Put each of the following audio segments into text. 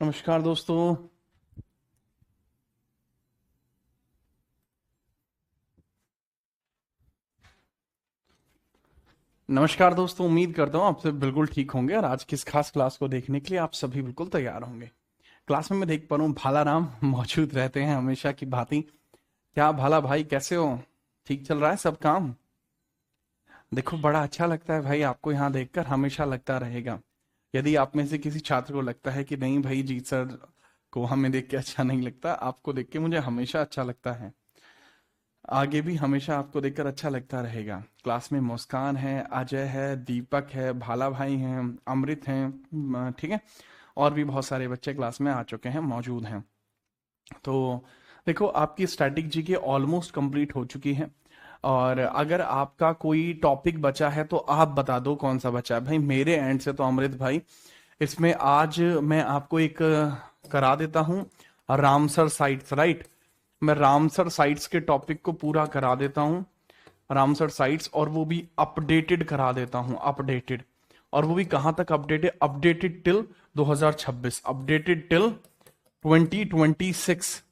नमस्कार दोस्तों। उम्मीद करता हूँ आप सब बिल्कुल ठीक होंगे और आज की इस खास क्लास को देखने के लिए आप सभी बिल्कुल तैयार होंगे। क्लास में मैं देख पा रहा हूँ भाला राम मौजूद रहते हैं हमेशा की भांति। क्या भाला भाई, कैसे हो? ठीक चल रहा है सब काम? देखो, बड़ा अच्छा लगता है भाई आपको यहाँ देखकर, हमेशा लगता रहेगा। यदि आप में से किसी छात्र को लगता है कि नहीं भाई, जीत सर को हमें देख के अच्छा नहीं लगता, आपको देख के मुझे हमेशा अच्छा लगता है। आगे भी हमेशा आपको देखकर अच्छा लगता रहेगा। क्लास में मुस्कान है, अजय है, दीपक है, भाला भाई हैं, अमृत हैं, ठीक है। और भी बहुत सारे बच्चे क्लास में आ चुके हैं, मौजूद हैं। तो देखो, आपकी स्टैटिक जी के ऑलमोस्ट कंप्लीट हो चुकी है। और अगर आपका कोई टॉपिक बचा है तो आप बता दो कौन सा बचा है भाई। मेरे एंड से तो अमृत भाई, इसमें आज मैं आपको एक करा देता हूँ, रामसर साइट्स, राइट। मैं रामसर साइट्स के टॉपिक को पूरा करा देता हूँ, रामसर साइट्स, और वो भी अपडेटेड करा देता हूँ, अपडेटेड। और वो भी कहां तक updated? Updated till 2026, updated till 2026,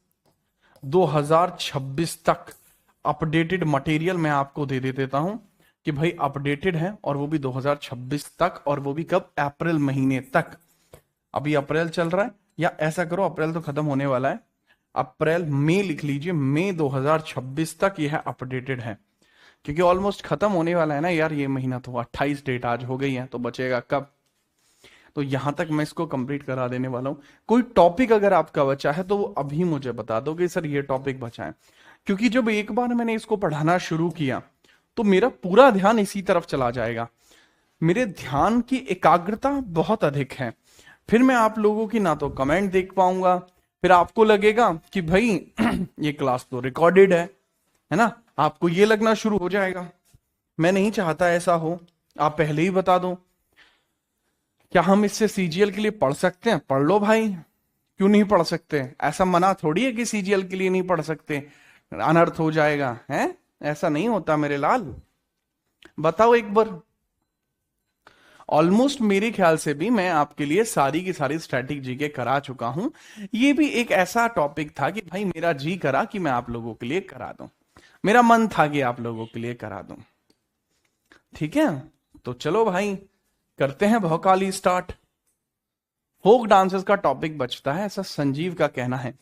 2026 तक अपडेटेड मटेरियल मैं आपको दे देता हूं कि भाई अपडेटेड है, और वो भी 2026 तक, और वो भी कब? अप्रैल महीने तक। अभी अप्रैल चल रहा है, या ऐसा करो, अप्रैल तो खत्म होने वाला है, अप्रैल मई लिख लीजिए, मई 2026 तक यह अपडेटेड है। क्योंकि ऑलमोस्ट खत्म होने वाला है ना यार ये महीना, तो 28 डेट आज हो गई है, तो बचेगा कब? तो यहां तक मैं इसको कंप्लीट करा देने वाला हूं। कोई टॉपिक अगर आपका बचा है तो वो अभी मुझे बता दो कि सर ये टॉपिक बचा है। क्योंकि जब एक बार मैंने इसको पढ़ाना शुरू किया तो मेरा पूरा ध्यान इसी तरफ चला जाएगा। मेरे ध्यान की एकाग्रता बहुत अधिक है। फिर मैं आप लोगों की ना तो कमेंट देख पाऊंगा, फिर आपको लगेगा कि भाई ये क्लास तो रिकॉर्डेड है ना, आपको ये लगना शुरू हो जाएगा। मैं नहीं चाहता ऐसा हो, आप पहले ही बता दो। क्या हम इससे सीजीएल के लिए पढ़ सकते हैं? पढ़ लो भाई, क्यों नहीं पढ़ सकते? ऐसा मना थोड़ी है कि सीजीएल के लिए नहीं पढ़ सकते, अनर्थ हो जाएगा है। ऐसा नहीं होता मेरे लाल, बताओ एक बार। ऑलमोस्ट मेरे ख्याल से भी मैं आपके लिए सारी की सारी स्टैटिक जीके करा चुका हूं। ये भी एक ऐसा टॉपिक था कि भाई मेरा जी करा कि मैं आप लोगों के लिए करा दूं, मेरा मन था कि आप लोगों के लिए करा दूं। ठीक है, तो चलो भाई करते हैं भौकाली स्टार्ट। फोक डांसेस का टॉपिक बचता है, ऐसा संजीव का कहना है।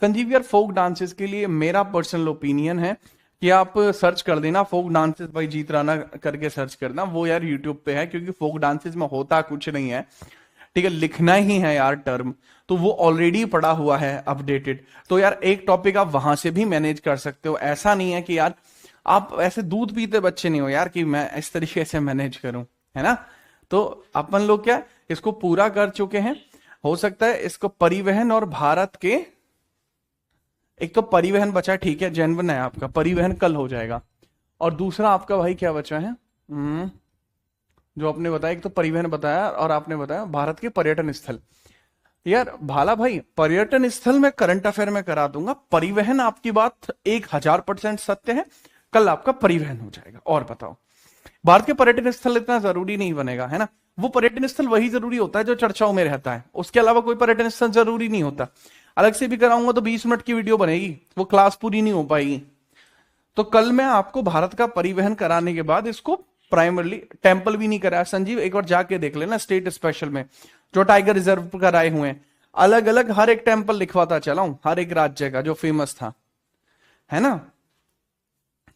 संजीव यार, फोक डांसेस के लिए मेरा पर्सनल ओपिनियन है कि आप सर्च कर देना फोक डांसेस बाय जीत राणा करके सर्च करना, वो यार यूट्यूब पे है। क्योंकि फोक डांसेस में होता कुछ नहीं है, ठीक है, लिखना ही है यार टर्म, तो वो ऑलरेडी पड़ा हुआ है अपडेटेड। तो यार एक टॉपिक आप वहां से भी मैनेज कर सकते हो। ऐसा नहीं है कि यार आप ऐसे दूध पीते बच्चे नहीं हो यार कि मैं इस तरीके से मैनेज करूं, है ना। तो अपन लोग क्या इसको पूरा कर चुके हैं। हो सकता है इसको परिवहन और भारत के, एक तो परिवहन बचा, ठीक है, जेन्युइन है आपका, परिवहन कल हो जाएगा। और दूसरा आपका भाई क्या बचा है? जो आपने बताया, एक तो परिवहन बताया और आपने बताया भारत के पर्यटन स्थल। यार भाला भाई, पर्यटन स्थल में करंट अफेयर में करा दूंगा, परिवहन आपकी बात 1000% सत्य है, कल आपका परिवहन हो जाएगा। और बताओ, भारत के पर्यटन स्थल इतना जरूरी नहीं बनेगा, है ना। वो पर्यटन स्थल वही जरूरी होता है जो चर्चाओं में रहता है, उसके अलावा कोई पर्यटन स्थल जरूरी नहीं होता। अलग से भी कराऊंगा तो 20 मिनट की वीडियो बनेगी, वो क्लास पूरी नहीं हो पाएगी। तो कल मैं आपको भारत का परिवहन कराने के बाद इसको प्राइमरली, टेम्पल भी नहीं कराया संजीव, एक बार जाके देख लेना स्टेट स्पेशल में जो टाइगर रिजर्व कराए हुए हैं, अलग अलग हर एक टेम्पल लिखवाता चला हूं, हर एक राज्य का जो फेमस था, है ना।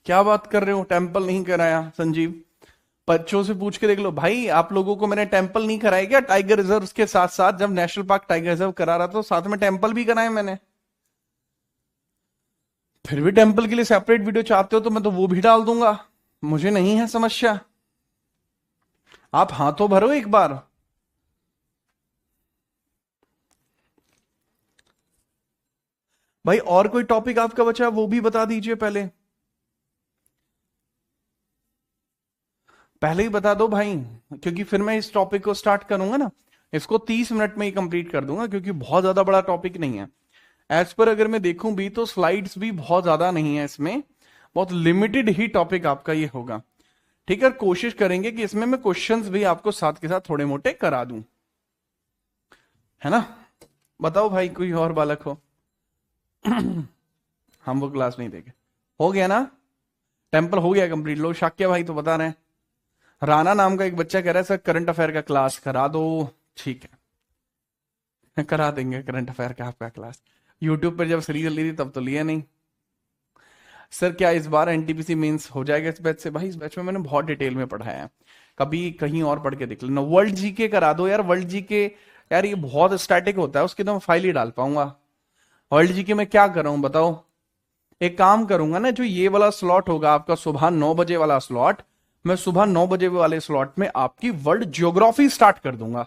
क्या बात कर रहे हो, टेम्पल नहीं कराया संजीव? बच्चों से पूछ के देख लो भाई, आप लोगों को मैंने टेम्पल नहीं कराया क्या? टाइगर रिजर्व के साथ साथ जब नेशनल पार्क टाइगर रिजर्व करा रहा था तो साथ में टेम्पल भी कराए मैंने। फिर भी टेम्पल के लिए सेपरेट वीडियो चाहते हो तो मैं तो वो भी डाल दूंगा, मुझे नहीं है समस्या। आप हाथों भरो एक बार। भाई और कोई टॉपिक आपका बचा है वो भी बता दीजिए पहले, पहले ही बता दो भाई। क्योंकि फिर मैं इस टॉपिक को स्टार्ट करूंगा ना, इसको 30 मिनट में ही कंप्लीट कर दूंगा, क्योंकि बहुत ज्यादा बड़ा टॉपिक नहीं है। एज पर अगर मैं देखूं भी तो स्लाइड्स भी बहुत ज्यादा नहीं है इसमें, बहुत लिमिटेड ही टॉपिक आपका ये होगा। ठीक है, कोशिश करेंगे कि इसमें मैं क्वेश्चंस भी आपको साथ के साथ थोड़े मोटे करा दूं, है ना। बताओ भाई, कोई और बालक हो? हम वो क्लास नहीं देखे। हो गया ना? टेम्पल हो गया कंप्लीट। लोग शाक्य भाई तो बता रहे हैं। राणा नाम का एक बच्चा कह रहा है सर करंट अफेयर का क्लास करा दो। ठीक है, करा देंगे करंट अफेयर का आपका क्लास। यूट्यूब पर जब सीरीज ली थी तब तो लिया नहीं। सर क्या इस बार एनटीपीसी मेंस हो जाएगा इस बैच से? भाई इस बैच में मैंने बहुत डिटेल में पढ़ा है, कभी कहीं और पढ़ के देख लेना। वर्ल्ड जीके करा दो यार, वर्ल्ड जीके। यार ये बहुत स्टैटिक होता है, उसकी तो मैं फाइल ही डाल पाऊंगा। वर्ल्ड जीके में क्या करूं बताओ? एक काम करूंगा ना, जो ये वाला स्लॉट होगा आपका सुबह 9 बजे वाला स्लॉट, मैं सुबह 9 बजे वाले स्लॉट में आपकी वर्ल्ड ज्योग्राफी स्टार्ट कर दूंगा।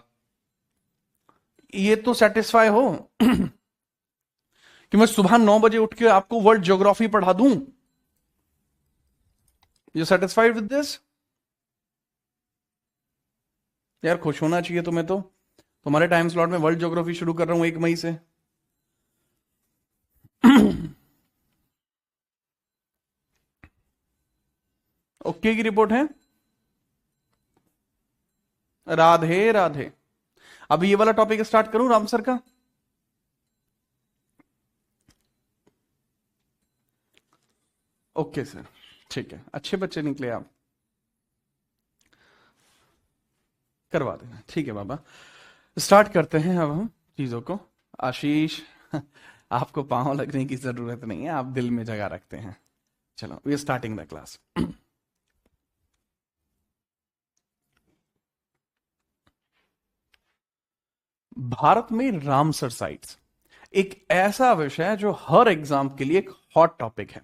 ये तो सेटिस्फाई हो कि मैं सुबह 9 बजे उठ के आपको वर्ल्ड ज्योग्राफी पढ़ा दूं? You satisfied with this? यार खुश होना चाहिए तुम्हें तो। तुम्हारे टाइम स्लॉट में वर्ल्ड ज्योग्राफी शुरू कर रहा हूं 1 मई से। ओके की रिपोर्ट है। राधे राधे। अभी ये वाला टॉपिक स्टार्ट करूं राम सर का? ओके सर, ठीक है, अच्छे बच्चे निकले आप। करवा देना, ठीक है बाबा। स्टार्ट करते हैं अब हम चीजों को। आशीष आपको पांव लगने की जरूरत नहीं है, आप दिल में जगह रखते हैं। चलो we are starting the class. Bharat में रामसर साइट्स एक ऐसा विषय है जो हर एग्जाम के लिए एक हॉट टॉपिक है।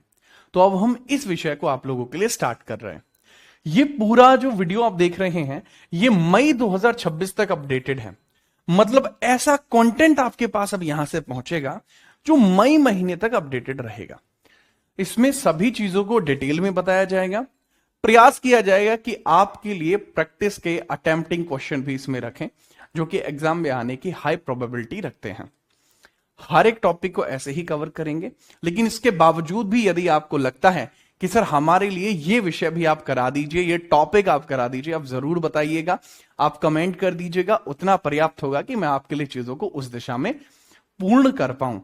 तो अब हम इस विषय को आप लोगों के लिए स्टार्ट कर रहे हैं। ये पूरा जो वीडियो आप देख रहे हैं ये मई 2026 तक अपडेटेड है। मतलब ऐसा कंटेंट आपके पास अब यहां से पहुंचेगा जो मई महीने तक अपडेटेड रहेगा। इसमें सभी चीजों को डिटेल में बताया जाएगा। प्रयास किया जाएगा कि आपके लिए प्रैक्टिस के अटेम्प्टिंग क्वेश्चन भी इसमें रखें जो कि एग्जाम में आने की हाई प्रोबेबिलिटी रखते हैं। हर एक टॉपिक को ऐसे ही कवर करेंगे, लेकिन इसके बावजूद भी यदि आपको लगता है कि सर हमारे लिए ये विषय भी आप करा दीजिए, ये टॉपिक आप करा दीजिए, आप जरूर बताइएगा, आप कमेंट कर दीजिएगा। उतना पर्याप्त होगा कि मैं आपके लिए चीजों को उस दिशा में पूर्ण कर पाऊं।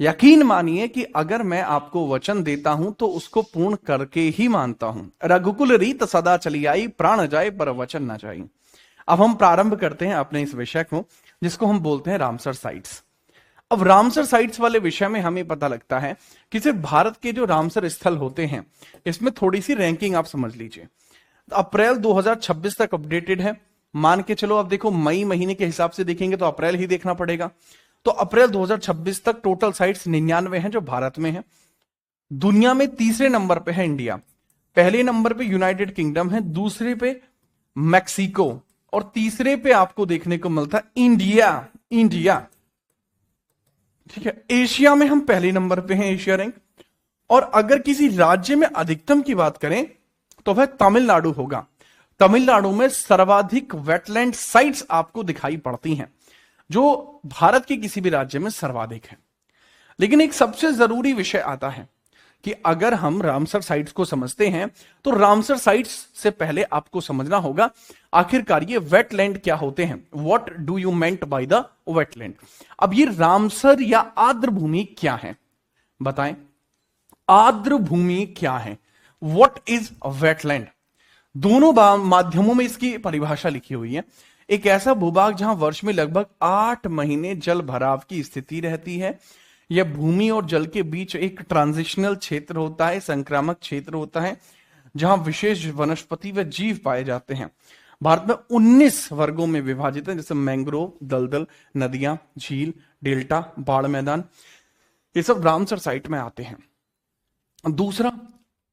यकीन मानिए कि अगर मैं आपको वचन देता हूं तो उसको पूर्ण करके ही मानता हूं। रघुकुल रीत सदा चली आई, प्राण जाए पर वचन ना जाए। अब हम प्रारंभ करते हैं अपने इस विषय को जिसको हम बोलते हैं रामसर साइट्स। अब रामसर साइट्स वाले विषय में हमें पता लगता है कि सिर्फ भारत के जो रामसर स्थल होते हैं इसमें थोड़ी सी रैंकिंग आप समझ लीजिए। अप्रैल 2026 तक अपडेटेड है। मान के चलो, अब देखो मई महीने के हिसाब से देखेंगे तो अप्रैल ही देखना पड़ेगा। तो अप्रैल 2026 तक टोटल साइट्स 99 हैं जो भारत में है। दुनिया में तीसरे नंबर पे है इंडिया, पहले नंबर पे यूनाइटेड किंगडम है, दूसरे पे मैक्सिको और तीसरे पे आपको देखने को मिलता है इंडिया। ठीक है, एशिया में हम पहले नंबर पे हैं, एशिया रैंक। और अगर किसी राज्य में अधिकतम की बात करें तो वह तमिलनाडु होगा। तमिलनाडु में सर्वाधिक वेटलैंड साइट्स आपको दिखाई पड़ती हैं जो भारत के किसी भी राज्य में सर्वाधिक है। लेकिन एक सबसे जरूरी विषय आता है कि अगर हम रामसर साइट्स को समझते हैं तो रामसर साइट्स से पहले आपको समझना होगा आखिरकार ये वेटलैंड क्या होते हैं। What do you meant by the wetland? अब ये रामसर या आर्द्र भूमि क्या है, बताएं। आर्द्र भूमि क्या है? What is wetland? दोनों माध्यमों में इसकी परिभाषा लिखी हुई है। एक ऐसा भूभाग जहां वर्ष में लगभग 8 महीने जल भराव की स्थिति रहती है। यह भूमि और जल के बीच एक ट्रांजिशनल क्षेत्र होता है, संक्रामक क्षेत्र होता है जहां विशेष वनस्पति व जीव पाए जाते हैं। भारत में 19 वर्गों में विभाजित है, जैसे मैंग्रोव, दलदल, नदियां, झील, डेल्टा, बाढ़ मैदान, ये सब रामसर साइट में आते हैं। दूसरा,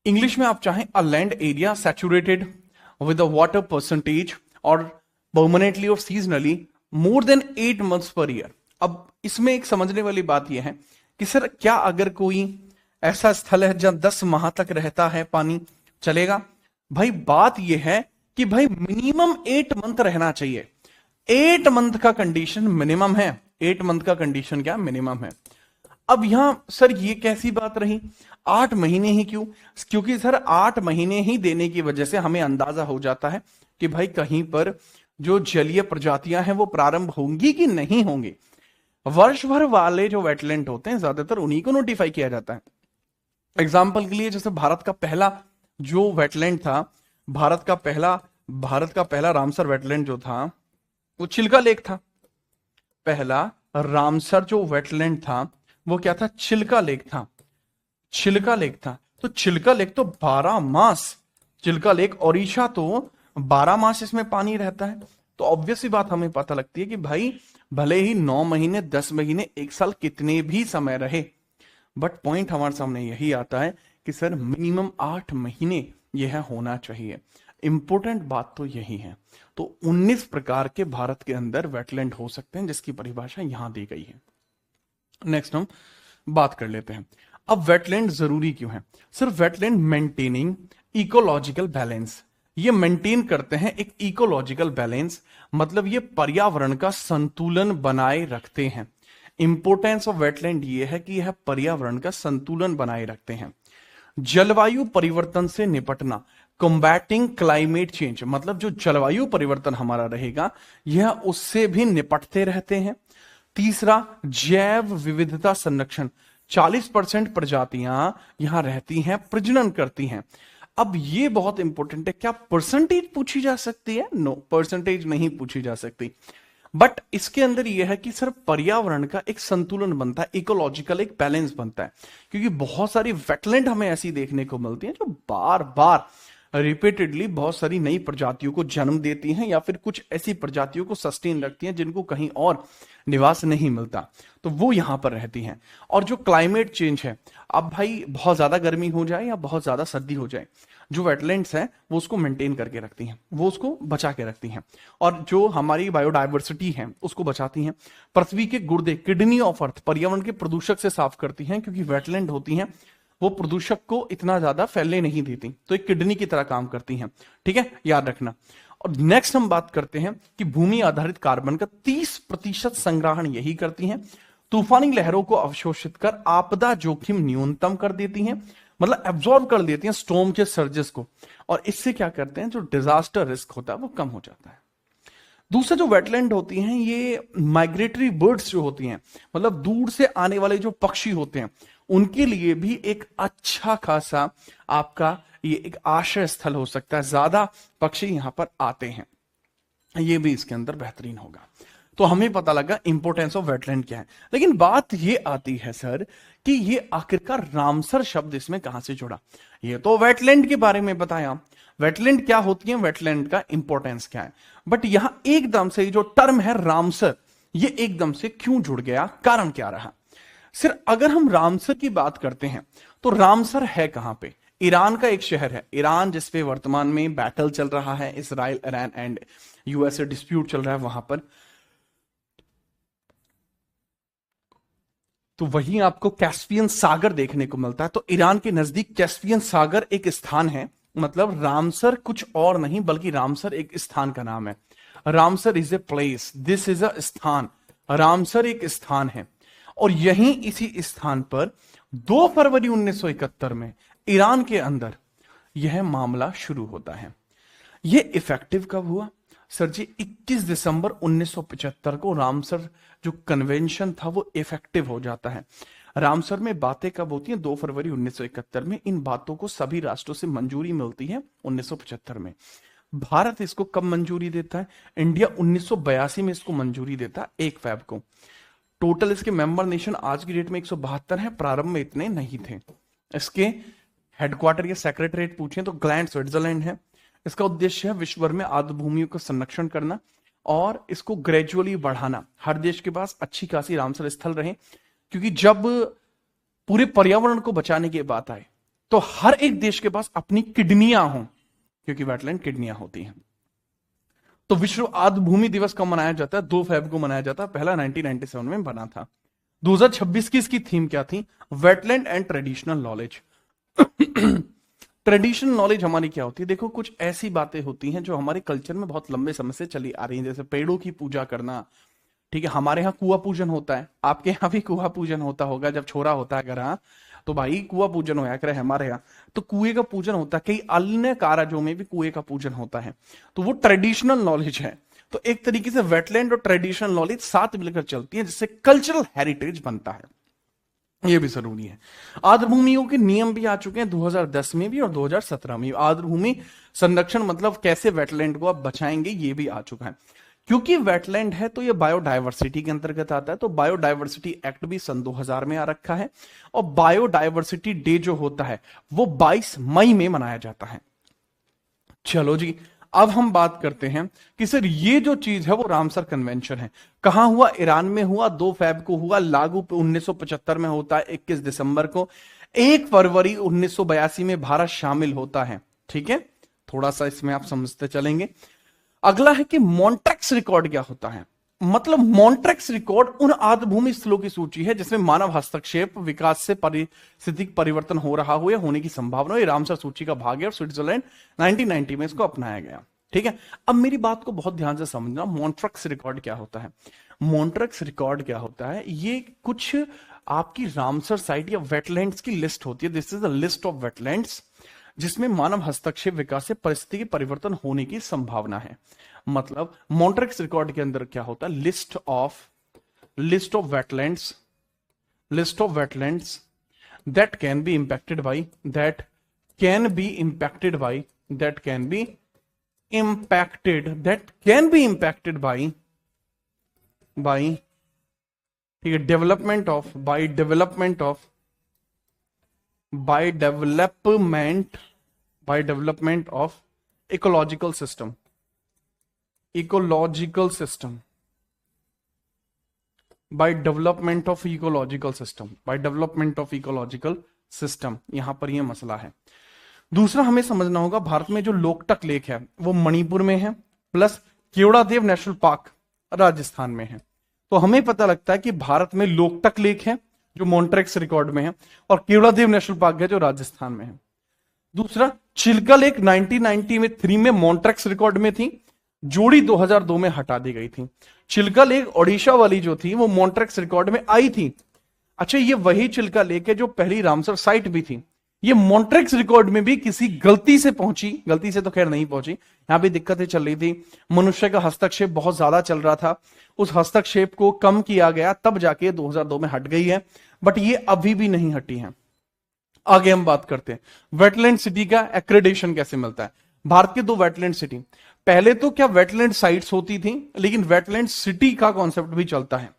इंग्लिश में आप चाहें a land area saturated with a water percentage और परमानेंटली और seasonally more than 8 months per year. अब इसमें एक समझने वाली बात यह है कि सर क्या अगर कोई ऐसा स्थल है जहां 10 माह तक रहता है पानी, चलेगा? भाई बात यह है कि भाई मिनिमम 8 मंथ रहना चाहिए। 8 मंथ का कंडीशन मिनिमम है। 8 मंथ का कंडीशन क्या मिनिमम है? अब यहां सर ये कैसी बात रही, 8 महीने ही क्यों? क्योंकि सर 8 महीने ही देने की वजह से हमें अंदाजा हो जाता है कि भाई कहीं पर जो जलीय प्रजातियां हैं वो प्रारंभ होंगी कि नहीं होंगी। वर्ष भर वाले जो वेटलैंड होते हैं ज्यादातर उन्हीं को नोटिफाई किया जाता है। एग्जाम्पल के लिए जैसे भारत का पहला जो वेटलैंड था, भारत का पहला रामसर वेटलैंड जो था वो चिल्का लेक था। पहला रामसर जो वेटलैंड था वो क्या था? चिल्का लेक था। चिल्का लेक था। तो चिल्का लेक तो 12 मास, चिल्का लेक ओडिशा तो 12 मास इसमें पानी रहता है। तो ऑब्वियस सी बात हमें पता लगती है कि भाई भले ही 9 महीने 10 महीने 1 साल कितने भी समय रहे, बट पॉइंट हमारे सामने यही आता है कि सर मिनिमम 8 महीने यह होना चाहिए। इंपॉर्टेंट बात तो यही है। तो 19 प्रकार के भारत के अंदर वेटलैंड हो सकते हैं जिसकी परिभाषा यहां दी गई है। नेक्स्ट हम बात कर लेते हैं अब वेटलैंड जरूरी क्यों है। सिर्फ वेटलैंड मेंटेनिंग इकोलॉजिकल बैलेंस, ये मेंटेन करते हैं एक इकोलॉजिकल बैलेंस, मतलब ये पर्यावरण का संतुलन बनाए रखते हैं। इंपोर्टेंस ऑफ वेटलैंड ये है कि यह पर्यावरण का संतुलन बनाए रखते हैं। जलवायु परिवर्तन से निपटना, कॉम्बैटिंग क्लाइमेट चेंज, मतलब जो जलवायु परिवर्तन हमारा रहेगा यह उससे भी निपटते रहते हैं। तीसरा, जैव विविधता संरक्षण, 40% प्रजातियां यहां रहती हैं, प्रजनन करती हैं। अब ये बहुत इंपॉर्टेंट है। क्या परसेंटेज पूछी जा सकती है? नो, परसेंटेज नहीं पूछी जा सकती, बट इसके अंदर यह है कि सिर्फ पर्यावरण का एक संतुलन बनता है, इकोलॉजिकल एक बैलेंस बनता है। क्योंकि बहुत सारी वेटलैंड हमें ऐसी देखने को मिलती हैं जो बार बार रिपीटेडली बहुत सारी नई प्रजातियों को जन्म देती हैं या फिर कुछ ऐसी प्रजातियों को सस्टेन रखती हैं जिनको कहीं और निवास नहीं मिलता, तो वो यहां पर रहती हैं। और जो क्लाइमेट चेंज है, अब भाई बहुत ज्यादा गर्मी हो जाए या बहुत ज्यादा सर्दी हो जाए, जो वेटलैंड्स हैं वो उसको मेंटेन करके रखती हैं, वो उसको बचा के रखती हैं, और जो हमारी बायोडाइवर्सिटी है उसको बचाती हैं। पृथ्वी के गुर्दे, किडनी ऑफ अर्थ, पर्यावरण के प्रदूषक से साफ करती हैं, क्योंकि वेटलैंड होती हैं वो प्रदूषक को इतना ज्यादा फैलने नहीं देती, तो एक किडनी की तरह काम करती हैं। ठीक है, याद रखना। और नेक्स्ट हम बात करते हैं कि भूमि आधारित कार्बन का 30% संग्रहण यही करती हैं। तूफानी लहरों को अवशोषित कर आपदा जोखिम न्यूनतम कर देती हैं, मतलब एब्जॉर्ब कर देती हैं स्टॉर्म के सर्जेस को, और इससे क्या करते हैं, जो डिजास्टर रिस्क होता है वो कम हो जाता है। दूसरा, जो वेटलैंड होती हैं ये माइग्रेटरी बर्ड्स जो होती हैं, मतलब दूर से आने वाले जो पक्षी होते हैं उनके लिए भी एक अच्छा खासा आपका ये एक आश्रय स्थल हो सकता है। ज्यादा पक्षी यहां पर आते हैं, ये भी इसके अंदर बेहतरीन होगा। तो हमें पता लगा इंपोर्टेंस ऑफ वेटलैंड क्या है। लेकिन बात ये आती है सर कि ये आखिरकार रामसर शब्द इसमें कहां से जुड़ा। ये तो वेटलैंड के बारे में बताया, वेटलैंड क्या होती है, वेटलैंड का इंपॉर्टेंस क्या है, बट यहां एकदम से जो टर्म है रामसर, ये एकदम से क्यों जुड़ गया, कारण क्या रहा। सिर्फ अगर हम रामसर की बात करते हैं तो रामसर है कहां पे? ईरान का एक शहर है, ईरान जिसपे वर्तमान में बैटल चल रहा है, Israel Iran and USA dispute चल रहा है वहां पर। तो वहीं आपको कैस्पियन सागर देखने को मिलता है। तो ईरान के नजदीक कैस्पियन सागर एक स्थान है, मतलब रामसर कुछ और नहीं बल्कि रामसर एक स्थान का नाम है। Ramsar is a place, this is a स्थान, रामसर एक स्थान है। और यहीं इसी स्थान पर 2 फरवरी 1971 में ईरान के अंदर यह मामला शुरू होता है। यह इफेक्टिव कब हुआ सर जी? 21 दिसंबर 1975 को रामसर जो कन्वेंशन था वो इफेक्टिव हो जाता है। रामसर में बातें कब होती हैं? 2 फरवरी 1971 में। इन बातों को सभी राष्ट्रों से मंजूरी मिलती है 1975 में। भारत इसको कब मंजूरी देता है? इंडिया 1982 में इसको मंजूरी देता है 1 फरवरी को। टोटल इसके मेंबर नेशन आज की डेट में 172 है, प्रारंभ में इतने नहीं थे। इसके हेडक्वार्टर या सेक्रेटरीट पूछें तो ग्लैंड स्विट्जरलैंड है। इसका उद्देश्य है विश्व भर में आर्द्र भूमियों का संरक्षण करना और इसको ग्रेजुअली बढ़ाना। हर देश के पास अच्छी खासी रामसर स्थल रहे, क्योंकि जब पूरे पर्यावरण को बचाने की बात आए तो हर एक देश के पास अपनी किडनियां हों, क्योंकि वेटलैंड किडनियां होती हैं। तो विश्व आर्द्र भूमि दिवस कब मनाया जाता है? 2 फरवरी को मनाया जाता है। पहला 1997 में बना था। 2026 की इसकी थीम क्या थी? Wetland and traditional knowledge. Traditional knowledge हमारी क्या होती है? देखो, कुछ ऐसी बातें होती हैं जो हमारे कल्चर में बहुत लंबे समय से चली आ रही हैं, जैसे पेड़ों की पूजा करना। ठीक है, हमारे यहाँ कुआं पूजन होता है, आपके यहाँ भी कुआं पूजन होता होगा। जब छोरा होता है अगर, हाँ, तो भाई कुआं पूजन होया करे हमारे यहाँ, तो कुएं का पूजन होता है। कई अन्य कारजों में भी कुएं का पूजन होता है। तो वो ट्रेडिशनल नॉलेज है। तो एक तरीके से वेटलैंड और ट्रेडिशनल नॉलेज साथ मिलकर चलती है, जिससे कल्चरल हेरिटेज बनता है। ये भी जरूरी है। आर्द्रभूमियों के नियम भी आ चुके हैं 2010 में भी और 2017 में। आर्द्रभूमि संरक्षण मतलब कैसे वेटलैंड को आप बचाएंगे, ये भी आ चुका है। क्योंकि वेटलैंड है तो ये बायोडायवर्सिटी के अंतर्गत आता है, तो बायोडायवर्सिटी एक्ट भी सन 2000 में आ रखा है। और बायोडायवर्सिटी डे जो होता है वो 22 मई में मनाया जाता है। चलो जी, अब हम बात करते हैं कि सर ये जो चीज है वो रामसर कन्वेंशन है, कहां हुआ? ईरान में हुआ, 2 फरवरी को हुआ, लागू 1975 में होता है 21 दिसंबर को, 1 फरवरी 1982 में भारत शामिल होता है। ठीक है, थोड़ा सा इसमें आप समझते चलेंगे। अगला है कि मॉन्ट्रेक्स रिकॉर्ड क्या होता है। मतलब मॉन्ट्रेक्स रिकॉर्ड उन आर्द्रभूमि स्थलों की सूची है जिसमें मानव हस्तक्षेप, विकास से पारिस्थितिक परिवर्तन हो रहा हो या होने की संभावना हो। ये रामसर सूची का भाग है और स्विट्जरलैंड 1990 में इसको अपनाया गया। ठीक है, अब मेरी बात को बहुत ध्यान से समझना। मॉन्ट्रेक्स रिकॉर्ड क्या होता है? मॉन्ट्रेक्स रिकॉर्ड क्या होता है? ये कुछ आपकी रामसर साइट या वेटलैंड्स की लिस्ट होती है। This is a list of wetlands जिसमें मानव हस्तक्षेप, विकास से परिस्थिति के परिवर्तन होने की संभावना है। मतलब मॉन्ट्रेक्स रिकॉर्ड के अंदर क्या होता है? List of wetlands that can be impacted by ठीक है, development of ecological system by development of ecological system. यहां पर यह मसला है। दूसरा हमें समझना होगा, भारत में जो लोकटक लेक है वो मणिपुर में है, प्लस केवड़ादेव नेशनल पार्क राजस्थान में है। तो हमें पता लगता है कि भारत में लोकटक लेक है जो मॉन्ट्रेक्स रिकॉर्ड में है, और केवड़ादेव नेशनल पार्क है जो राजस्थान में है। दूसरा, चिल्का लेक 1993 में मॉन्ट्रेक्स रिकॉर्ड में थी, जोड़ी 2002 में हटा दी गई थी। चिल्का लेक ओडिशा वाली जो थी वो मॉन्ट्रेक्स रिकॉर्ड में आई थी। अच्छा, ये वही चिल्का लेक है जो पहली रामसर साइट भी थी। ये मॉन्ट्रेक्स रिकॉर्ड में भी किसी गलती से पहुंची, गलती से तो खैर नहीं पहुंची, यहां भी दिक्कतें चल रही थी, मनुष्य का हस्तक्षेप बहुत ज्यादा चल रहा था, उस हस्तक्षेप को कम किया गया, तब जाके 2002 में हट गई है, बट ये अभी भी नहीं हटी है। आगे हम बात करते हैं वेटलैंड सिटी का एक्रेडिशन कैसे मिलता है। भारत के 2 वेटलैंड सिटी, पहले तो क्या वेटलैंड साइट्स होती थी, लेकिन वेटलैंड सिटी का कॉन्सेप्ट भी चलता है।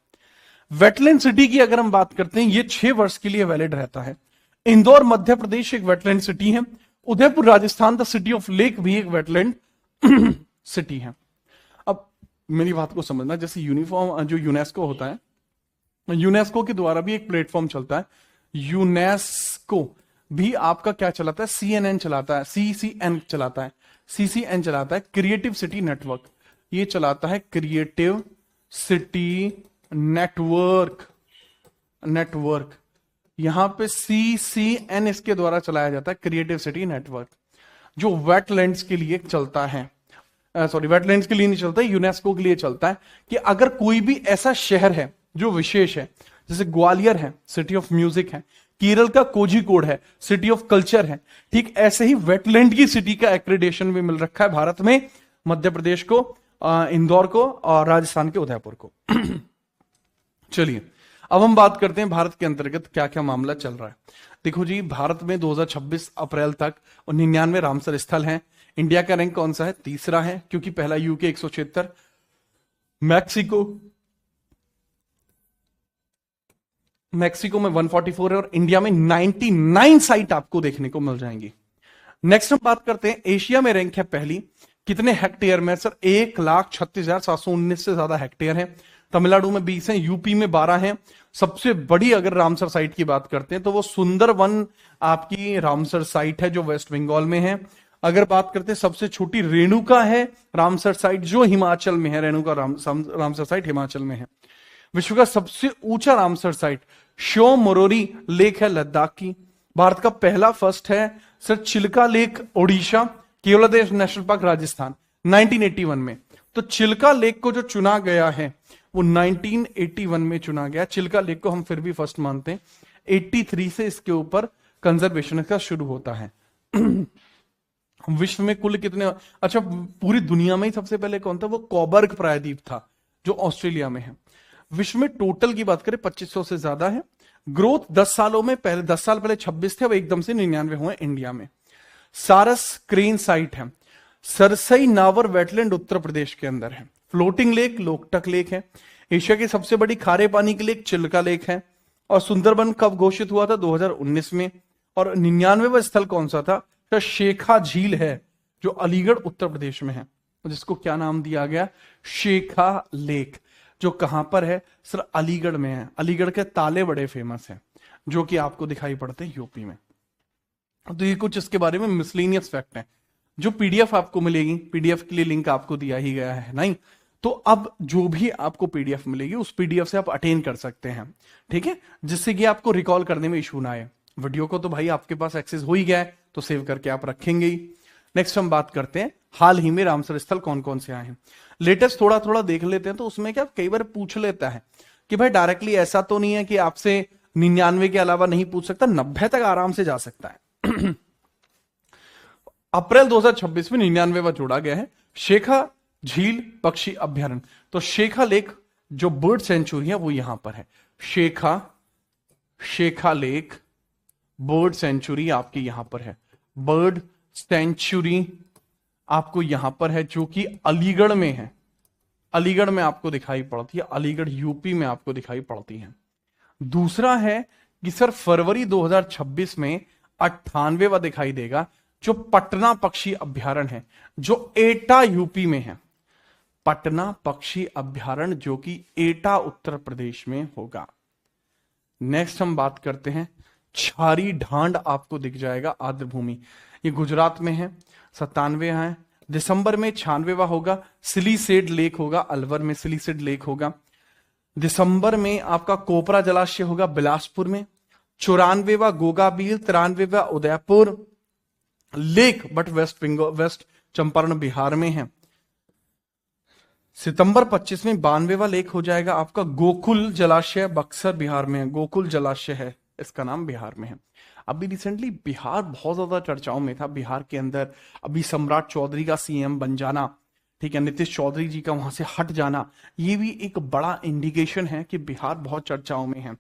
वेटलैंड सिटी की अगर हम बात करते हैं, ये 6 वर्ष के लिए वैलिड रहता है। इंदौर मध्य प्रदेश एक वेटलैंड सिटी है। Udaipur Rajasthan the city of lake भी एक वेटलैंड सिटी है। अब मेरी बात को समझना, जैसे यूनिफॉर्म जो यूनेस्को होता है, यूनेस्को के द्वारा भी एक प्लेटफॉर्म चलता है। यूनेस्को भी आपका क्या चलाता है? CNN चलाता है, CCN चलाता है, CCN चलाता है, क्रिएटिव सिटी नेटवर्क। ये चलाता है क्रिएटिव सिटी नेटवर्क। यहां पे CCN इसके द्वारा चलाया जाता है, क्रिएटिव सिटी नेटवर्क, जो वेटलैंड्स के लिए चलता है। वेटलैंड्स के लिए नहीं चलता, यूनेस्को के लिए चलता है कि अगर कोई भी ऐसा शहर है जो विशेष है, जैसे ग्वालियर है, सिटी ऑफ म्यूजिक है, केरल का कोझिकोड है, सिटी ऑफ कल्चर है, ठीक ऐसे ही वेटलैंड की सिटी का एक्रेडिटेशन भी मिल रखा है भारत में, मध्य प्रदेश को, इंदौर को, और राजस्थान के उदयपुर को। चलिए अब हम बात करते हैं भारत के अंतर्गत क्या क्या मामला चल रहा है। देखो जी, भारत में 2026 अप्रैल तक 99 रामसर स्थल हैं। इंडिया का रैंक कौन सा है? तीसरा है, क्योंकि पहला यूके 176, मैक्सिको में 144 है, और इंडिया में 99 साइट आपको देखने को मिल जाएंगी। नेक्स्ट हम बात करते हैं, एशिया में रैंक है पहली, कितने हेक्टेयर में? सर 1,36,719 से ज्यादा हेक्टेयर है। तमिलनाडु में 20 है, यूपी में 12 है। सबसे बड़ी अगर रामसर साइट की बात करते हैं तो वो सुंदरवन आपकी रामसर साइट है जो वेस्ट बंगाल में है। अगर बात करते हैं सबसे छोटी रेणुका है रामसर साइट जो हिमाचल में है, रेणुका रामसर साइट हिमाचल में है। विश्व का सबसे ऊंचा रामसर साइट शो मोरोरी लेक है लद्दाख की। भारत का पहला फर्स्ट है sir Chilka lake Odisha, Keoladeo national park Rajasthan 1981 में। तो चिल्का लेक को जो चुना गया है वो 1981 में चुना गया। चिल्का लेक को हम फिर भी फर्स्ट मानते हैं, 83 से इसके ऊपर कंजर्वेशन का शुरू होता है। विश्व में कुल कितने, अच्छा पूरी दुनिया में ही सबसे पहले कौन था, वो कॉबर्ग प्रायद्वीप था जो ऑस्ट्रेलिया में है। विश्व में टोटल की बात करें 2500 से ज्यादा है। ग्रोथ 10 सालों में, पहले 10 साल पहले 26 थे, अब एकदम से 99 हुए इंडिया में। सारस क्रेन साइट है, सरसई नावर वेटलैंड उत्तर प्रदेश के अंदर है। फ्लोटिंग लेक लोकटक लेक है। एशिया की सबसे बड़ी खारे पानी की लेक चिल्का लेक है। और सुंदरबन कब घोषित हुआ था, 2019 में। और 99वां स्थल कौन सा था, तो शेखा झील है जो अलीगढ़ उत्तर प्रदेश में है, जिसको क्या नाम दिया गया, शेखा लेक, जो कहां पर है सर, अलीगढ़ में है। अलीगढ़ के ताले बड़े फेमस हैं जो कि आपको दिखाई पड़ते हैं यूपी में। तो ये कुछ इसके बारे में मिसलेनियस फैक्ट है। जो पीडीएफ आपको मिलेगी, पीडीएफ के लिए लिंक आपको दिया ही गया है नहीं, तो अब जो भी आपको पीडीएफ मिलेगी उस पीडीएफ से आप अटेन कर सकते हैं, ठीक है, जिससे कि आपको रिकॉल करने में इशू ना आए। वीडियो को तो भाई आपके पास एक्सेस हो ही गया है, तो सेव करके आप रखेंगे ही। नेक्स्ट हम बात करते हैं हाल ही में रामसर स्थल कौन कौन से आए हैं। लेटेस्ट थोड़ा थोड़ा देख लेते हैं, तो उसमें क्या कई बार पूछ लेता है कि भाई डायरेक्टली ऐसा तो नहीं है कि आपसे 99 के अलावा नहीं पूछ सकता, 90 तक आराम से जा सकता है। अप्रैल 2026 में 99वां जोड़ा गया है शेखा झील पक्षी अभ्यारण्य। तो शेखा लेक जो बर्ड सेंचुरी है वो यहां पर है। शेखा लेक बर्ड सेंचुरी आपकी यहां पर है। बर्ड सेंचुरी आपको यहां पर है, जो कि अलीगढ़ में है। अलीगढ़ में आपको दिखाई पड़ती है, अलीगढ़ यूपी में आपको दिखाई पड़ती है। दूसरा है कि सर फरवरी 2026 में 98वां दिखाई देगा, जो पटना पक्षी अभ्यारण्य है, जो एटा यूपी में है। पटना पक्षी अभ्यारण्य जो कि एटा उत्तर प्रदेश में होगा। नेक्स्ट हम बात करते हैं छारी ढांड, आपको दिख जाएगा आर्द्रभूमि, ये गुजरात में है। 97 है। दिसंबर में 96वां होगा सिलीसेड लेक होगा, अलवर में सिलीसेड लेक होगा। दिसंबर में आपका कोपरा जलाशय होगा बिलासपुर में। 94वां गोगाबील, 93वां Udaipur lake, but West Bengal West Champaran Bihar में है। सितंबर 25 में 92वां लेक हो जाएगा आपका गोकुल जलाशय, बक्सर बिहार में है। गोकुल जलाशय है, इसका नाम बिहार में है। अभी रिसेंटली बिहार बहुत ज्यादा चर्चाओं में था। बिहार के अंदर अभी सम्राट चौधरी का सीएम बन जाना, ठीक है, नीतीश चौधरी जी का वहां से हट जाना, ये भी एक बड़ा इंडिकेशन है कि बिहार बहुत चर्चाओं में है।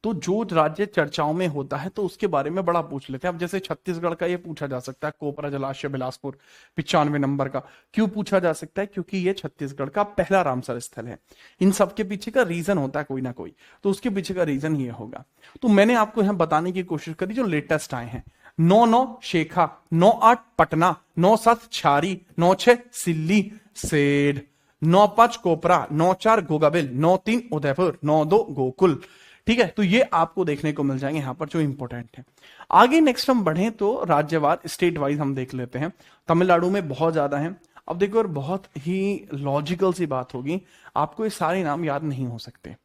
तो जो राज्य चर्चाओं में होता है तो उसके बारे में बड़ा पूछ लेते हैं। अब जैसे छत्तीसगढ़ का ये पूछा जा सकता है, कोपरा जलाशय बिलासपुर 95 नंबर का, क्यों पूछा जा सकता है, क्योंकि ये छत्तीसगढ़ का पहला रामसर स्थल है। इन सब के पीछे का रीजन होता है कोई ना कोई, तो उसके पीछे का रीजन ये होगा। तो मैंने आपको यहां बताने की कोशिश करी जो लेटेस्ट आए हैं। 9-9 शेखा, 9-8 पटना, 9-7 छारी, 9-6 सिल्ली सेड, 9-5 कोपरा, 9-4 गोगाबिल, 9-3 उदयपुर, 9-2 गोकुल, ठीक है। तो ये आपको देखने को मिल जाएंगे यहां पर जो इंपॉर्टेंट है। आगे नेक्स्ट हम बढ़े तो राज्यवार स्टेट वाइज हम देख लेते हैं। तमिलनाडु में बहुत ज्यादा है। अब देखो और बहुत ही लॉजिकल सी बात होगी, आपको ये सारे नाम याद नहीं हो सकते,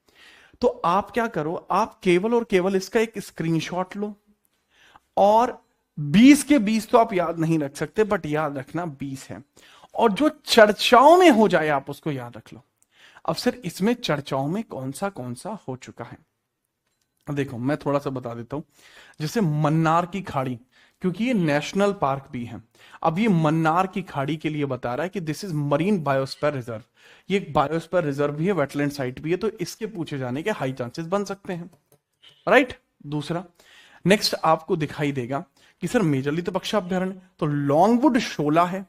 तो आप क्या करो, आप केवल और केवल इसका एक स्क्रीनशॉट लो, और 20 के 20 तो आप याद नहीं रख सकते, बट याद रखना 20 है, और जो चर्चाओं में हो जाए आप उसको याद रख लो। अब सर इसमें चर्चाओं में कौन सा हो चुका है, देखो मैं थोड़ा सा बता देता हूं। जैसे मन्नार की खाड़ी, क्योंकि ये नेशनल पार्क भी है, अब ये मन्नार की खाड़ी के लिए बता रहा है कि this is marine biosphere reserve, ये एक बायोस्फीयर रिजर्व भी है, वेटलैंड साइट भी है, तो इसके पूछे जाने के हाई चांसेस बन सकते हैं, राइट। दूसरा नेक्स्ट आपको दिखाई देगा कि सर मेजरली तो पक्षी अभ्यारण्य, तो लॉन्गवुड शोला है,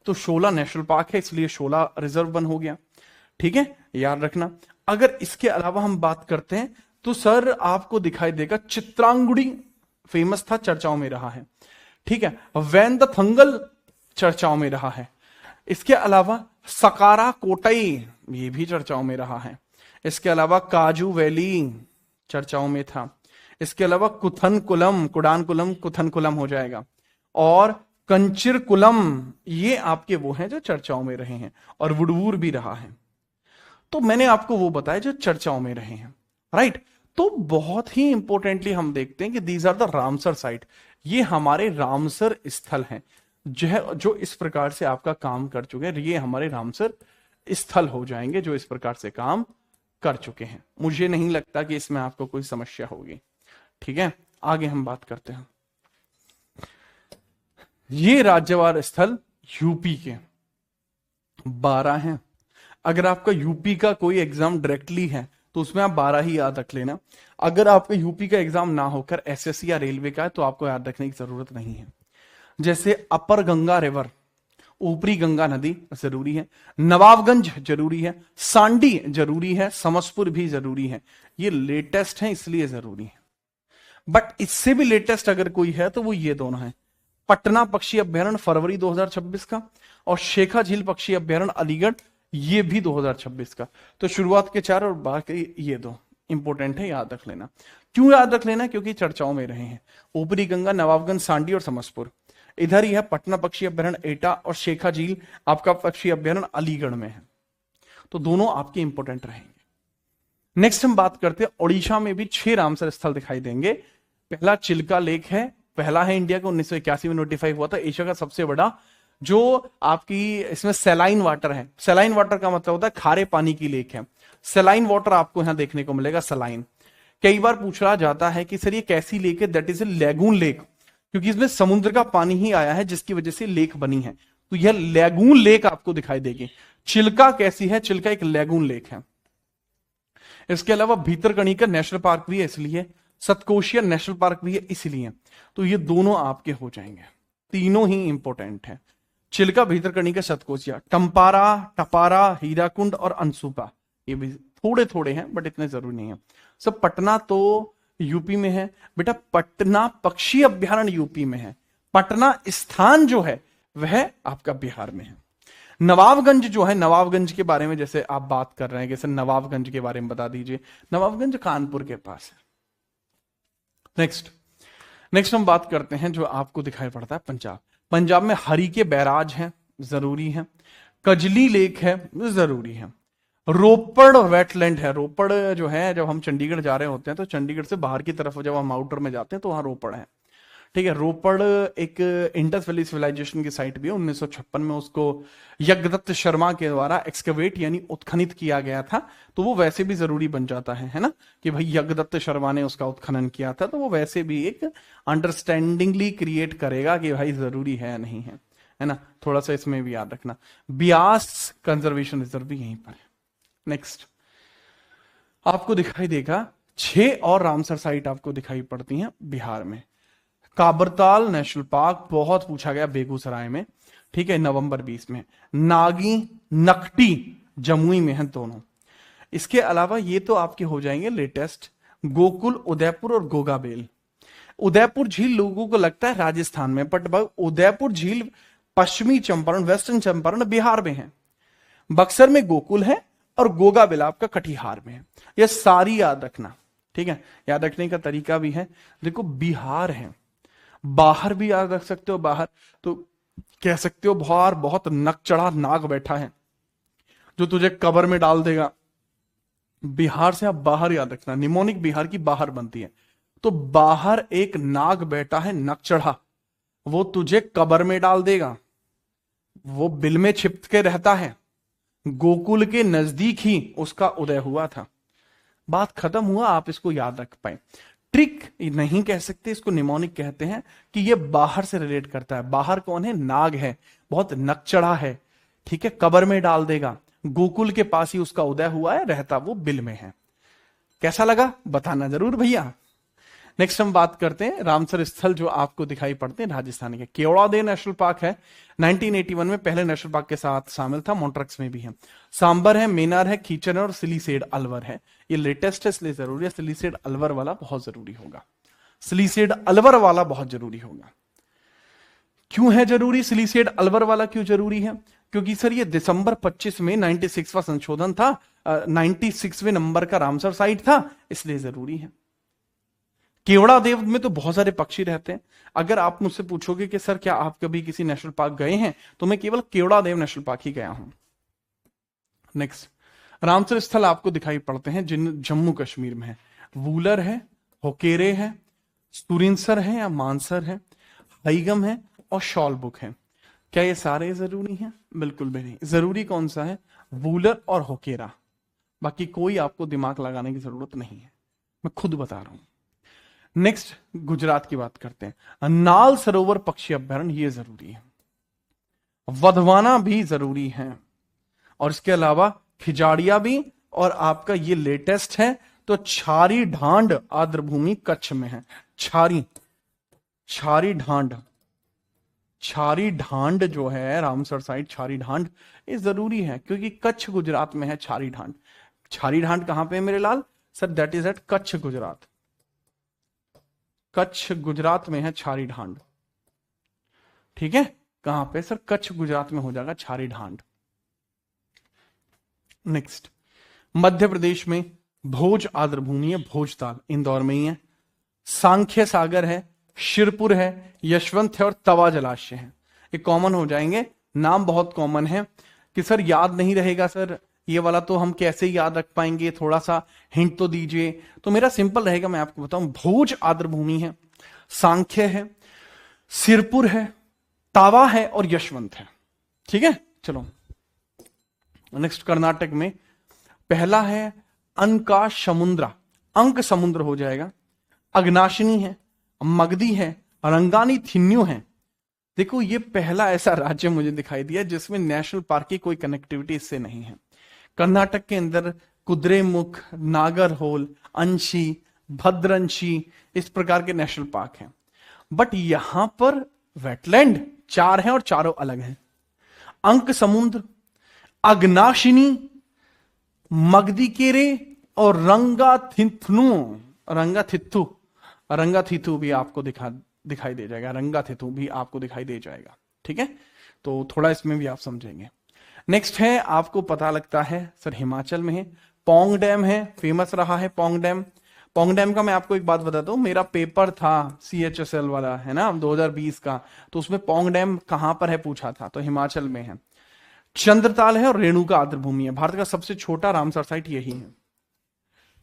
तो शोला नेशनल पार्क है, इसलिए शोला रिजर्व वन हो गया, ठीक है, याद रखना। अगर इसके अलावा हम बात करते हैं तो सर आपको दिखाई देगा चित्रांगुड़ी फेमस था, चर्चाओं में रहा है, ठीक है। वेंदथंगल चर्चाओं में रहा है। इसके अलावा सकारा कोटई ये भी चर्चाओं में रहा है। इसके अलावा काजू वैली चर्चाओं में था। इसके अलावा कुथनकुलम, कुडानकुलम कुथनकुलम हो जाएगा, और कंचिरकुलम ये आपके वो हैं जो चर्चाओं में रहे हैं, और वुडवूर भी रहा है। तो मैंने आपको वो बताया जो चर्चाओं में रहे हैं, राइट। तो बहुत ही इंपॉर्टेंटली हम देखते हैं कि these are the Ramsar site, ये हमारे रामसर स्थल हैं जो इस प्रकार से आपका काम कर चुके हैं, ये हमारे रामसर स्थल हो जाएंगे जो इस प्रकार से काम कर चुके हैं। मुझे नहीं लगता कि इसमें आपको कोई समस्या होगी, ठीक है। आगे हम बात करते हैं। ये राज्यवार स्थल यूपी के 12 हैं। अगर आपका यूपी का कोई एग्जाम डायरेक्टली है तो उसमें आप 12 ही याद रख लेना। अगर आपका यूपी का एग्जाम ना होकर एसएससी या रेलवे का है तो आपको याद रखने की जरूरत नहीं है। जैसे अपर गंगा रिवर, ऊपरी गंगा नदी जरूरी है, नवाबगंज जरूरी है, सांडी जरूरी है, समसपुर भी जरूरी है। ये लेटेस्ट है इसलिए जरूरी है। बट इससे भी लेटेस्ट अगर कोई है तो वो ये दोनों है, पटना पक्षी अभ्यारण्य फरवरी 2026 का, और शेखा झील पक्षी अभ्यारण्य अलीगढ़, ये भी 2026 का। तो शुरुआत के 4 और बाकी ये 2 इंपॉर्टेंट है, याद रख लेना। क्यों याद रख लेना? क्योंकि चर्चाओं में रहे हैं। ऊपरी गंगा, नवाबगंज, सांडी और समसपुर, इधर ही है पटना पक्षी अभ्यारण्य एटा, और शेखा झील आपका पक्षी अभ्यारण्य अलीगढ़ में है। तो दोनों आपके इंपॉर्टेंट रहेंगे। नेक्स्ट हम बात करते हैं, ओडिशा में भी 6 रामसर स्थल दिखाई देंगे। पहला चिल्का लेक है, पहला है इंडिया का, 1981 में नोटिफाई हुआ था, एशिया का सबसे बड़ा जो आपकी इसमें सेलाइन वाटर है। सेलाइन वाटर का मतलब होता है खारे पानी की लेक है। सेलाइन वाटर आपको यहां देखने को मिलेगा, सेलाइन। कई बार पूछा जाता है कि सर ये कैसी लेक है? That is a lagoon lake, क्योंकि इसमें समुद्र का पानी ही आया है जिसकी वजह से लेक बनी है। तो यह लेगून लेक आपको दिखाई देगी। चिल्का कैसी है? चिल्का एक लेगून लेक है। इसके अलावा भीतरकनिका नेशनल पार्क भी है इसलिए, सतकोशिया नेशनल पार्क भी है इसलिए। तो ये दोनों आपके हो जाएंगे, तीनों ही इंपॉर्टेंट है। चिल्का, भीतरकनिका, सतकोशिया। टंपारा, टपारा, हीराकुंड और अनसुपा, ये भी थोड़े थोड़े हैं बट इतने जरूरी नहीं है। सब पटना तो यूपी में है बेटा, पटना पक्षी अभ्यारण्य यूपी में है। पटना स्थान जो है वह आपका बिहार में है। नवाबगंज जो है, नवाबगंज के बारे में जैसे आप बात कर रहे हैं, जैसे नवाबगंज के बारे में बता दीजिए। नवाबगंज कानपुर के पास है। नेक्स्ट हम बात करते हैं जो आपको दिखाई पड़ता है पंजाब। पंजाब में हरी के बैराज हैं, जरूरी है। कजली लेक है, जरूरी है। रोपड़ वेटलैंड है। रोपड़ जो है, जब हम चंडीगढ़ जा रहे होते हैं तो चंडीगढ़ से बाहर की तरफ जब हम आउटर में जाते हैं तो वहां रोपड़ है, ठीक है। रोपड़ एक इंडस वैली सिविलाइजेशन की साइट भी है। 1956 में उसको यज्ञदत्त शर्मा के द्वारा एक्सकवेट यानी उत्खनित किया गया था, तो वो वैसे भी जरूरी बन जाता है ना, कि भाई यज्ञदत्त शर्मा ने उसका उत्खनन किया था, तो वो वैसे भी एक अंडरस्टैंडिंगली क्रिएट करेगा कि भाई जरूरी है नहीं है ना। थोड़ा सा इसमें भी याद रखना। ब्यास कंजर्वेशन रिजर्व भी यहीं पर है। नेक्स्ट आपको दिखाई देगा 6 और रामसर साइट आपको दिखाई पड़ती हैं बिहार में। काबरताल नेशनल पार्क बहुत पूछा गया बेगूसराय में, ठीक है, नवंबर 20 में। नागी, नकटी जमुई में है दोनों। इसके अलावा ये तो आपके हो जाएंगे लेटेस्ट, गोकुल, उदयपुर और गोगाबेल। उदयपुर झील लोगों को लगता है राजस्थान में, बट उदयपुर झील पश्चिमी चंपारण, वेस्टर्न चंपारण बिहार में है। बक्सर में गोकुल है और गोगाबेल आपका कटिहार में है। यह सारी याद रखना, ठीक है। याद रखने का तरीका भी है, देखो बिहार है, बाहर भी याद रख सकते हो। बाहर तो कह सकते हो बाहर बहुत नक चढ़ा नाग बैठा है जो तुझे कब्र में डाल देगा। बिहार से आप बाहर याद रखना, निमोनिक बिहार की बाहर बनती है। तो बाहर एक नाग बैठा है नक चढ़ा, वो तुझे कब्र में डाल देगा, वो बिल में छिप के रहता है। गोकुल के नजदीक ही उसका उदय हुआ था। बात खत्म हुआ, आप इसको याद रख पाए। ट्रिक नहीं कह सकते, इसको निमोनिक कहते हैं कि ये बाहर से रिलेट करता है। बाहर कौन है? नाग है, बहुत नक चढ़ा है, ठीक है, कब्र में डाल देगा। गोकुल के पास ही उसका उदय हुआ है, रहता वो बिल में है। कैसा लगा बताना जरूर भैया। नेक्स्ट हम बात करते हैं रामसर स्थल जो आपको दिखाई पड़ते हैं राजस्थान के। केवड़ादेव नेशनल पार्क है, 1981 में पहले नेशनल पार्क के साथ शामिल था, मोन्ट्रक्स में भी है। सांबर है, मेनार है, खीचर है और सिलीसेड अलवर है। ये लेटेस्ट है इसलिए जरूरी है। सिलीसेड अलवर वाला बहुत जरूरी होगा। सिलीसेड अलवर वाला बहुत जरूरी होगा। क्यों है जरूरी? सिलीसेड अलवर वाला क्यों जरूरी है? क्योंकि सर ये दिसंबर 25 में 96वां संशोधन था, 96वें नंबर का रामसर साइट था, इसलिए जरूरी है। केवड़ा देव में तो बहुत सारे पक्षी रहते हैं। अगर आप मुझसे पूछोगे कि सर क्या आप कभी किसी नेशनल पार्क गए हैं, तो मैं केवल केवड़ा देव नेशनल पार्क ही गया हूं। नेक्स्ट रामसर स्थल आपको दिखाई पड़ते हैं जिन जम्मू कश्मीर में है। वूलर है, होकेरे है, सुरिंसर है या मानसर है, हईगम है और शॉलबुक है। क्या ये सारे जरूरी हैं? बिल्कुल भी नहीं। जरूरी कौन सा है? वूलर और होकेरा। बाकी कोई आपको दिमाग लगाने की जरूरत नहीं है, मैं खुद बता रहा हूं। नेक्स्ट गुजरात की बात करते हैं। नाल सरोवर पक्षी अभ्यारण्य, ये जरूरी है। वधवाना भी जरूरी है, और इसके अलावा खिजाड़िया भी, और आपका ये लेटेस्ट है तो छारी ढांड आर्द्रभूमि कच्छ में है। छारी छारी ढांड छारी ढांड जो है रामसर साइड, छारी ढांड ये जरूरी है क्योंकि कच्छ गुजरात में है छारी ढांड। छारी ढांड कहां पे है मेरे लाल? Sir that is at Kutch Gujarat. Kutch Gujarat में है छारी ढांड। ठीक है, कहां पे सर? कच्छ गुजरात में हो जाएगा छारी ढांड। नेक्स्ट, मध्य प्रदेश में भोज आर्द्रभूमि है, भोजताल इंदौर में ही है। सांख्य सागर है, शिरपुर है, यशवंत है और तवा जलाशय है। ये कॉमन हो जाएंगे, नाम बहुत कॉमन है कि सर याद नहीं रहेगा सर ये वाला, तो हम कैसे याद रख पाएंगे? थोड़ा सा हिंट तो दीजिए। तो मेरा सिंपल रहेगा, मैं आपको बताऊं, भोज आर्द्रभूमि है, सांख्य है, सिरपुर है, तावा है और यशवंत है। ठीक है, चलो नेक्स्ट। कर्नाटक में पहला है अंका समुद्रा, अंक समुद्र हो जाएगा। अग्नाशिनी है, मगधी है, रंगानी थिन्यू है। देखो ये पहला ऐसा राज्य मुझे दिखाई दिया जिसमें नेशनल पार्क की कोई कनेक्टिविटी इससे नहीं है। कर्नाटक के अंदर कुद्रेमुख, नागरहोल, अंशी, भद्रंशी इस प्रकार के नेशनल पार्क हैं, बट यहां पर वेटलैंड 4 हैं और चारों अलग हैं। अंक समुद्र, अग्नाशिनी, मगदीकेरे और रंगाथिथु भी आपको दिखाई दे जाएगा। रंगाथिथु भी आपको दिखाई दे जाएगा। ठीक है, तो थोड़ा इसमें भी आप समझेंगे। नेक्स्ट है, आपको पता लगता है सर हिमाचल में है, पोंग डैम है, फेमस रहा है पोंग डैम। पोंग डैम का मैं आपको एक बात बताता हूं, मेरा पेपर था CHSL वाला है ना 2020 का, तो उसमें पोंग डैम कहां पर है पूछा था, तो हिमाचल में है। चंद्रताल है और रेणुका आर्द्रभूमि है। भारत का सबसे छोटा रामसर साइट यही है।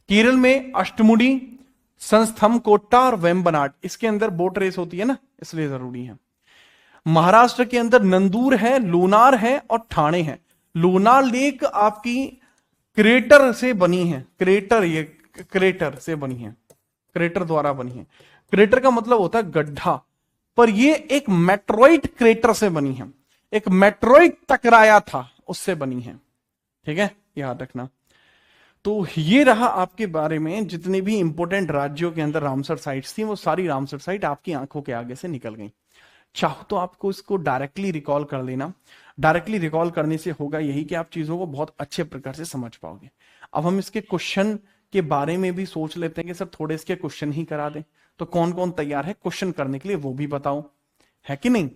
केरल में अष्टमुडी, संस्थम कोट्टा और वेम्बनाड, इसके अंदर बोट रेस होती है ना, इसलिए जरूरी है। महाराष्ट्र के अंदर नंदूर है, लोनार है और ठाणे है। लोनार लेक आपकी क्रेटर से बनी है, क्रेटर से बनी है, क्रेटर द्वारा बनी है। क्रेटर का मतलब होता है गड्ढा, पर ये एक मेट्रोइड क्रेटर से बनी है। एक मेट्रोइड टकराया था, उससे बनी है। ठीक है, याद रखना। तो ये रहा आपके बारे में जितने भी इंपोर्टेंट राज्यों के अंदर रामसर साइट्स थी, वो सारी रामसर साइट आपकी आंखों के आगे से निकल गई। चाहो तो आपको इसको डायरेक्टली रिकॉल कर लेना। डायरेक्टली रिकॉल करने से होगा यही कि आप चीजों को बहुत अच्छे प्रकार से समझ पाओगे। अब हम इसके क्वेश्चन के बारे में भी सोच लेते हैं कि सर थोड़े इसके क्वेश्चन ही करा दें, तो कौन कौन तैयार है क्वेश्चन करने के लिए वो भी बताओ, है कि नहीं?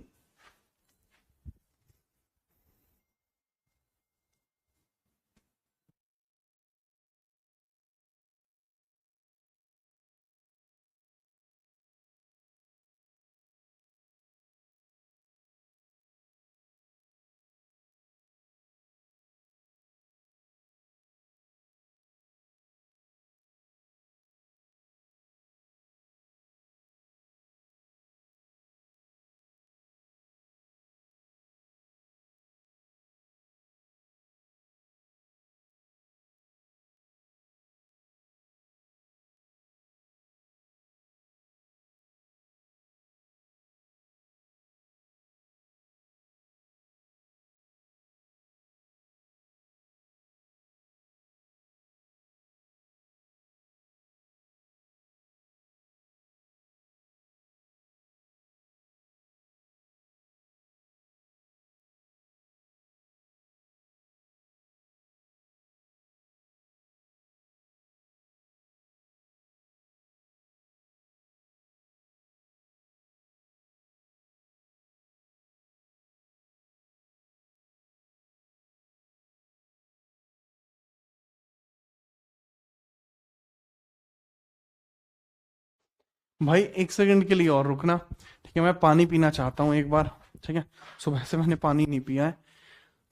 भाई एक सेकंड के लिए और रुकना, ठीक है? मैं पानी पीना चाहता हूँ एक बार। ठीक है, सुबह से मैंने पानी नहीं पिया है,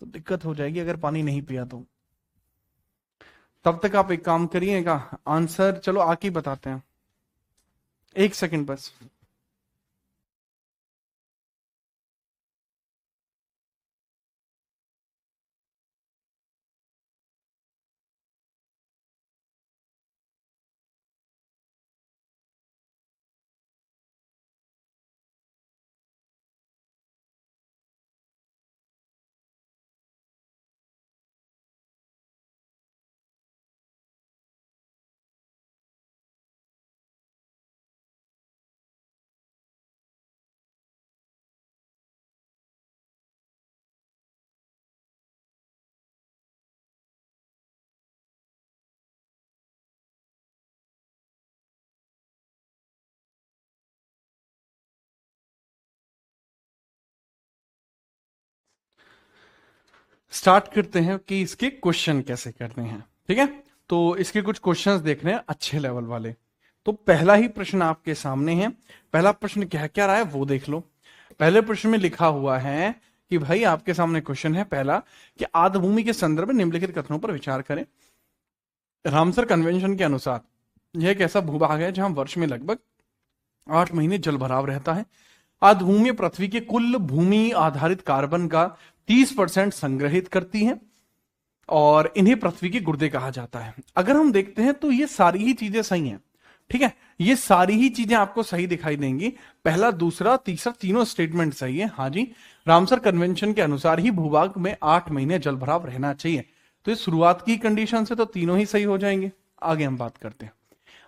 तो दिक्कत हो जाएगी अगर पानी नहीं पिया तो। तब तक आप एक काम करिएगा, आंसर चलो आके ही बताते हैं। एक सेकंड बस। स्टार्ट करते हैं कि इसके क्वेश्चन कैसे करने हैं। ठीक है, तो इसके कुछ क्वेश्चंस देखने हैं अच्छे लेवल वाले। तो पहला ही प्रश्न आपके सामने है। पहला प्रश्न क्या क्या रहा है वो देख लो। पहले प्रश्न में लिखा हुआ है कि भाई आपके सामने क्वेश्चन है पहला कि आर्द्रभूमि के संदर्भ में निम्नलिखित कथनों पर विचार करें। रामसर कन्वेंशन के अनुसार यह एक ऐसा भूभाग है जहां वर्ष में लगभग 8 महीने जल भराव रहता है। आर्द्रभूमि पृथ्वी के कुल भूमि आधारित कार्बन का 30% संग्रहित करती है और इन्हें पृथ्वी के गुर्दे कहा जाता है। अगर हम देखते हैं तो ये सारी ही चीजें सही हैं। ठीक है, ये सारी ही चीजें आपको सही दिखाई देंगी। पहला, दूसरा, तीसरा, तीनों स्टेटमेंट सही है। हाँ जी, रामसर कन्वेंशन के अनुसार ही भूभाग में 8 महीने जल भराव रहना चाहिए। तो ये शुरुआत की कंडीशन से तो तीनों ही सही हो जाएंगे। आगे हम बात करते हैं।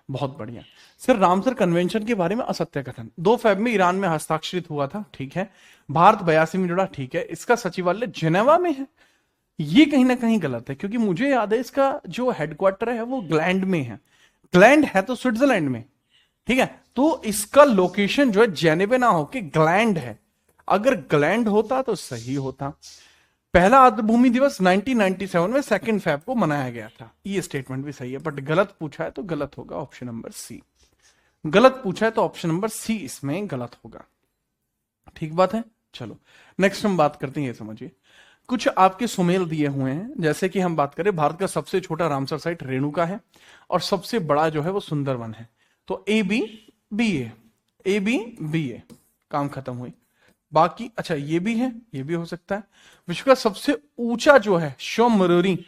बहुत बढ़िया सर, रामसर कन्वेंशन के बारे में असत्य कथन 2 फरवरी में ईरान में हस्ताक्षरित हुआ था। ठीक है, भारत 82 में जुड़ा। ठीक है, इसका सचिवालय जेनेवा में है। ये कहीं ना कहीं गलत है क्योंकि मुझे याद है इसका जो हेडक्वार्टर है वो ग्लैंड में है। ग्लैंड है तो स्विट्जरलैंड में। ठीक है, तो इसका लोकेशन जो है जेनेवा ना होके ग्लैंड है। अगर ग्लैंड होता तो सही होता। पहला आर्द्रभूमि दिवस 1997 में 2 फरवरी को मनाया गया था। ये स्टेटमेंट भी सही है, बट गलत पूछा है तो गलत होगा ऑप्शन नंबर सी। गलत पूछा है तो ऑप्शन नंबर सी इसमें गलत होगा। ठीक बात है। चलो नेक्स्ट हम बात करते हैं। ये समझिए, कुछ आपके सुमेल दिए हुए हैं। जैसे कि हम बात करें, भारत का सबसे छोटा रामसर साइट रेणुका है और सबसे बड़ा जो है वो सुंदरवन है। तो ए बी बी ए काम खत्म हुई। बाकी अच्छा ये भी है, ये भी हो सकता है। विश्व का सबसे ऊंचा जो है शोमरोरी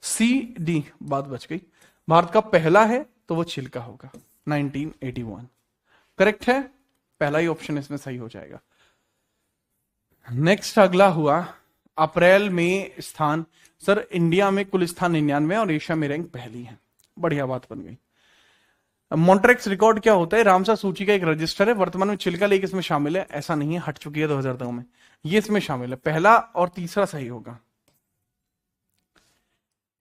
सी डी, बात बच गई। भारत का पहला है तो वो चिल्का होगा 1981। करेक्ट है, पहला ही ऑप्शन इसमें सही हो जाएगा। नेक्स्ट अगला हुआ अप्रैल में स्थान। सर इंडिया में कुल स्थान 99 और एशिया में रैंक पहली है। बढ़िया बात बन गई। मॉन्ट्रेक्स रिकॉर्ड क्या होता है? रामसर सूची का एक रजिस्टर है। वर्तमान में चिल्का लेक इसमें शामिल है। ऐसा नहीं है, हट चुकी है 2002 में। ये इसमें शामिल है। पहला और तीसरा सही होगा।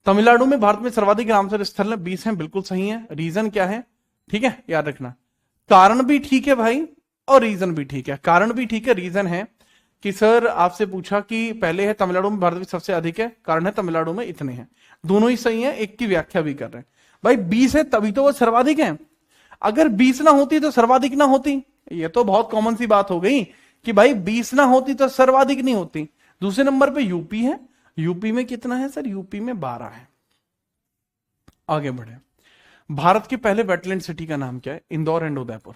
तमिलनाडु में भारत में सर्वाधिक रामसर स्थल 20 हैं, बिल्कुल सही है। रीजन क्या है? ठीक है, याद रखना। कारण भी ठीक है भाई और रीजन भी ठीक है। कारण भी ठीक है, रीजन है कि सर आपसे पूछा कि पहले है तमिलनाडु में भारत में सबसे अधिक है, कारण है तमिलनाडु में इतने हैं। दोनों ही सही है, एक की व्याख्या भी कर रहे हैं। भाई 20 है तभी तो वो सर्वाधिक है। अगर 20 ना होती तो सर्वाधिक ना होती। ये तो बहुत कॉमन सी बात हो गई कि भाई 20 ना होती तो सर्वाधिक नहीं होती। दूसरे नंबर पे यूपी है। यूपी में कितना है सर? यूपी में 12 है। आगे बढ़े। भारत के पहले वेटलैंड सिटी का नाम क्या है? Indore and Udaipur.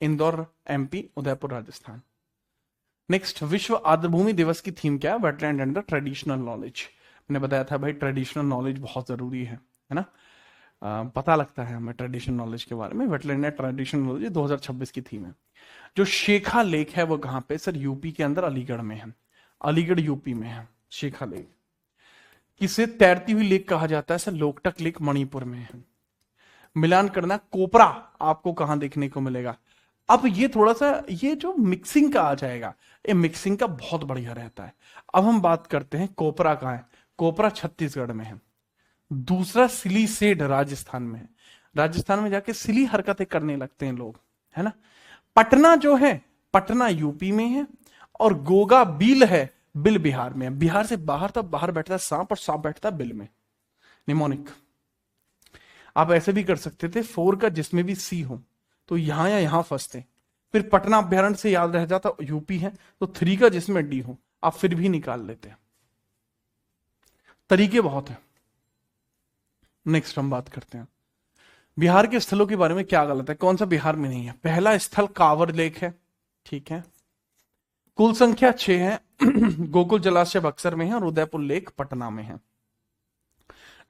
Indore MP, Udaipur Rajasthan. Next, विश्व आर्द्रभूमि दिवस की थीम क्या है? Wetland and the traditional knowledge. मैंने बताया था भाई ट्रेडिशनल नॉलेज बहुत जरूरी है ना। पता लगता है हमें ट्रेडिशनल नॉलेज के बारे में। वेटलैंड एंड ट्रेडिशनल नॉलेज 2026 की थीम है। जो शेखा लेक है वो कहां पे? सर यूपी के अंदर अलीगढ़ में है। अलीगढ़ यूपी में है शेखा लेक। किसे तैरती हुई लेक कहा जाता है? सर लोकटक लेक मणिपुर में है। मिलान करना, कोपरा आपको कहां देखने को मिलेगा? अब ये थोड़ा सा ये जो मिक्सिंग का आ जाएगा, ये मिक्सिंग का बहुत बढ़िया रहता है। अब हम बात करते हैं कोपरा कहां है। कोपरा छत्तीसगढ़ में है। दूसरा सिलीसेड राजस्थान में है। राजस्थान में जाके सिली हरकतें करने लगते हैं लोग, है ना। पटना जो है, पटना यूपी में है। और गोगा बिल है, बिल बिहार में है। बिहार से बाहर तब बाहर बैठता है सांप और सांप बैठता है बिल में, निमोनिक। आप ऐसे भी कर सकते थे 4 का जिसमें भी सी हो तो यहां या यहां फंसते। फिर पटना अभ्यारण्य से याद रह जाता यूपी है, तो 3 का जिसमें डी हो आप फिर भी निकाल लेते हैं। तरीके बहुत है। नेक्स्ट हम बात करते हैं बिहार के स्थलों के बारे में। क्या गलत है? कौन सा बिहार में नहीं है? पहला स्थल कांवर लेक है। ठीक है, कुल संख्या 6 है। गोकुल जलाशय बक्सर में है और उदयपुर लेक पटना में है।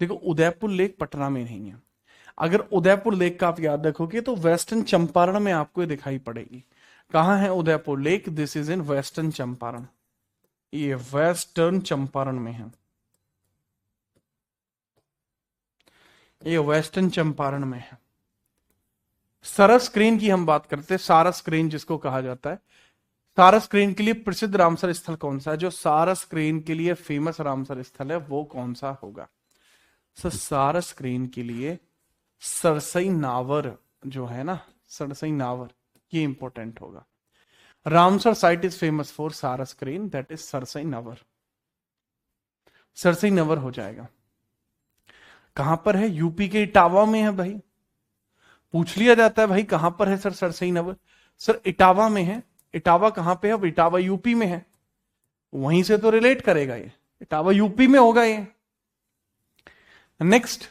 देखो उदयपुर लेक पटना में नहीं है। अगर उदयपुर लेक का आप याद रखोगे तो वेस्टर्न चंपारण में आपको ये दिखाई पड़ेगी। कहां है Udaipur lake? This is in western Champaran. ये वेस्टर्न चंपारण में है। ये वेस्टर्न चंपारण में है। सरस क्रेन की हम बात करते हैं। सारस क्रेन जिसको कहा जाता है। सारस क्रेन के लिए प्रसिद्ध रामसर स्थल कौन सा है? जो सारस क्रेन के लिए फेमस रामसर स्थल है वो कौन सा होगा? सारस क्रेन के लिए सरसई नावर जो है ना, सरसई नावर, ये इंपॉर्टेंट होगा। Ramsar site is famous for sarus crane, that is Sarsai Nawar. Sarsai Nawar हो जाएगा। कहां पर है? यूपी के इटावा में है भाई। पूछ लिया जाता है भाई कहां पर है सर सरसई नवर, सर इटावा में है। इटावा कहां पे है? अब इटावा यूपी में है, वहीं से तो रिलेट करेगा ये, इटावा यूपी में होगा ये। नेक्स्ट,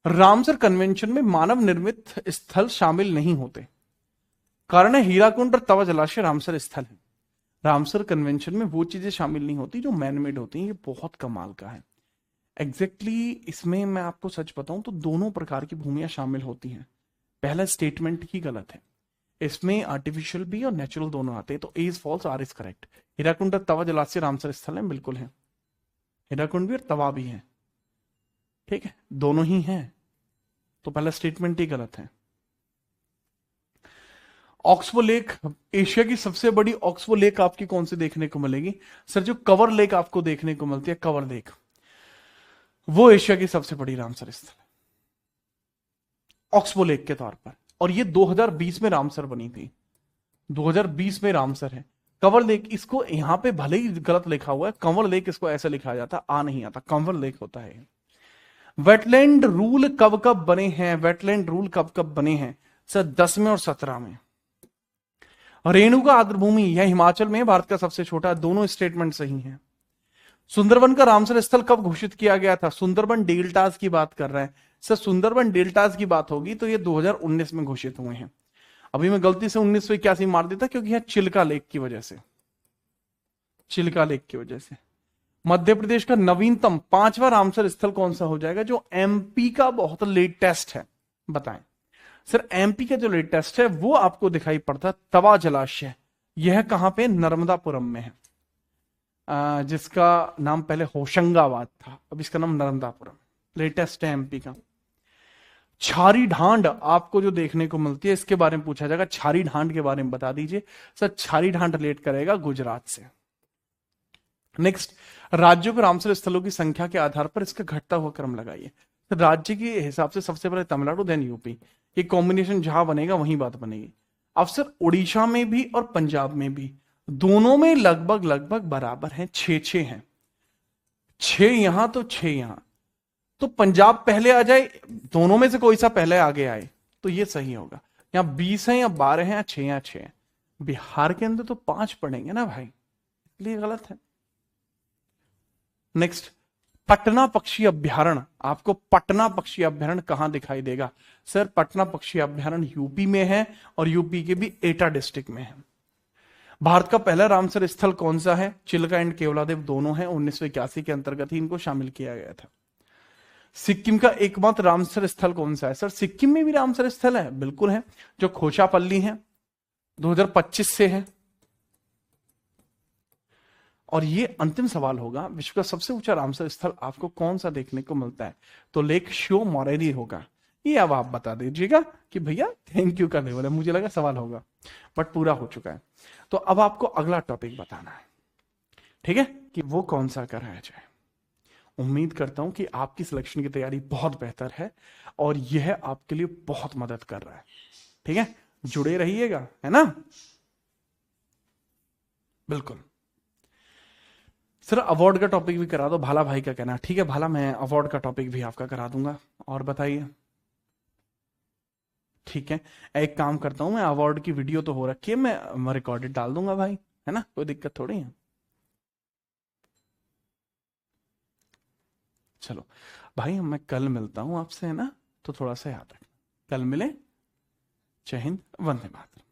रामसर कन्वेंशन में मानव निर्मित स्थल शामिल नहीं होते। कारण है हीराकुंड और तवा जलाशय रामसर स्थल है। रामसर कन्वेंशन में वो चीजें शामिल नहीं होती जो मैनमेड होती हैं। ये बहुत कमाल का है। एग्जैक्टली इसमें मैं आपको सच बताऊं तो दोनों प्रकार की भूमियां शामिल होती हैं। पहला स्टेटमेंट ही गलत है, इसमें आर्टिफिशियल भी और नेचुरल दोनों आते हैं। तो A is false, R is correct. Hirakud और तवा जलाशय रामसर स्थल है, बिल्कुल है। हीराकुंड भी और तवा भी है, ठीक है, दोनों ही हैं। तो पहला स्टेटमेंट ही गलत है। ऑक्सबो लेक, एशिया की सबसे बड़ी ऑक्सबो लेक आपकी कौन सी देखने को मिलेगी? सर जो कवर लेक आपको देखने को मिलती है, कवर लेक, वो एशिया की सबसे बड़ी रामसर स्थल है ऑक्सबो लेक के तौर पर। और ये 2020 में रामसर बनी थी, 2020 में रामसर है। कंवर लेक, इसको यहां पे भले ही गलत लिखा हुआ है, कंवर लेक इसको ऐसे लिखा जाता, आ नहीं आता, कंवर लेक होता है। वेटलैंड रूल कब कब बने हैं? वेटलैंड रूल कब कब बने हैं सर? 10 में और 17 में। रेणुका आर्द्रभूमि, यह हिमाचल में भारत का सबसे छोटा, दोनों स्टेटमेंट सही हैं। सुंदरबन का रामसर स्थल कब घोषित किया गया था? सुंदरबन डेल्टास की बात कर रहे हैं सर। सुंदरबन डेल्टास की बात होगी तो ये 2019 में घोषित हुए हैं। अभी मैं गलती से 1981 मार देता क्योंकि यह चिल्का लेक की वजह से, चिल्का लेक की वजह से। मध्य प्रदेश का नवीनतम 5वां रामसर स्थल कौन सा हो जाएगा जो एमपी का बहुत लेटेस्ट है? बताएं सर। एमपी का जो लेटेस्ट है वो आपको दिखाई पड़ता है तवा जलाशय। यह कहां पे? नर्मदापुरम में है, जिसका नाम पहले होशंगाबाद था, अब इसका नाम नर्मदापुरम। लेटेस्ट है एमपी का। छारी ढांड आपको जो देखने को मिलती है, इसके बारे में पूछा जाएगा, छारी ढांड के बारे में बता दीजिए सर। छारी ढांड रिलेट करेगा गुजरात से। नेक्स्ट, राज्यों के रामसर स्थलों की संख्या के आधार पर इसका घटता हुआ क्रम लगाइए। तो राज्य के हिसाब से सबसे पहले तमिलनाडु, देन यूपी। ये कॉम्बिनेशन जहां बनेगा वहीं बात बनेगी। अब सर उड़ीसा में भी और पंजाब में भी, दोनों में लगभग लगभग बराबर हैं, 6-6 हैं। 6 यहां तो 6 यहां, तो पंजाब पहले आ जाए, दोनों में से कोई सा पहले आगे आए तो ये सही होगा। यहां 20 है या 12 है या 6 या 6 है। बिहार के अंदर तो 5 पड़ेंगे ना भाई, इसलिए गलत है। नेक्स्ट, पटना पक्षी अभ्यारण्य, आपको पटना पक्षी अभ्यारण्य कहां दिखाई देगा? सर पटना पक्षी अभ्यारण्य यूपी में है और यूपी के भी एटा डिस्ट्रिक्ट में है। भारत का पहला रामसर स्थल कौन सा है? चिल्का एंड केवलादेव दोनों हैं, 1981 के अंतर्गत ही इनको शामिल किया गया था। सिक्किम का एकमात्र रामसर स्थल कौन सा है? सर सिक्किम में भी रामसर स्थल है, बिल्कुल है, जो खोचापल्ली है, 2025 से है। और ये अंतिम सवाल होगा, विश्व का सबसे ऊंचा रामसर स्थल आपको कौन सा देखने को मिलता है? तो लेक शो मोरेरी होगा। ये अब आप बता दीजिएगा कि भैया थैंक यू का लेवल है, मुझे लगा सवाल होगा बट पूरा हो चुका है। तो अब आपको अगला टॉपिक बताना है, ठीक है, कि वो कौन सा कराया जाए। उम्मीद करता हूं कि आपकी सिलेक्शन की तैयारी बहुत बेहतर है और यह आपके लिए बहुत मदद कर रहा है, ठीक है, जुड़े रहिएगा, है ना? बिल्कुल। सर अवार्ड का टॉपिक भी करा दो, भाला भाई का कहना, ठीक है भाला, मैं अवार्ड का टॉपिक भी आपका करा दूंगा। और बताइए, ठीक है, एक काम करता हूं, मैं अवार्ड की वीडियो तो हो रखी है, मैं रिकॉर्डेड डाल दूंगा भाई, है ना, कोई दिक्कत थोड़ी है। चलो भाई, मैं कल मिलता हूं आपसे, है ना, तो थोड़ा सा याद रखना, कल मिले। जय हिंद, वंदे मातरम।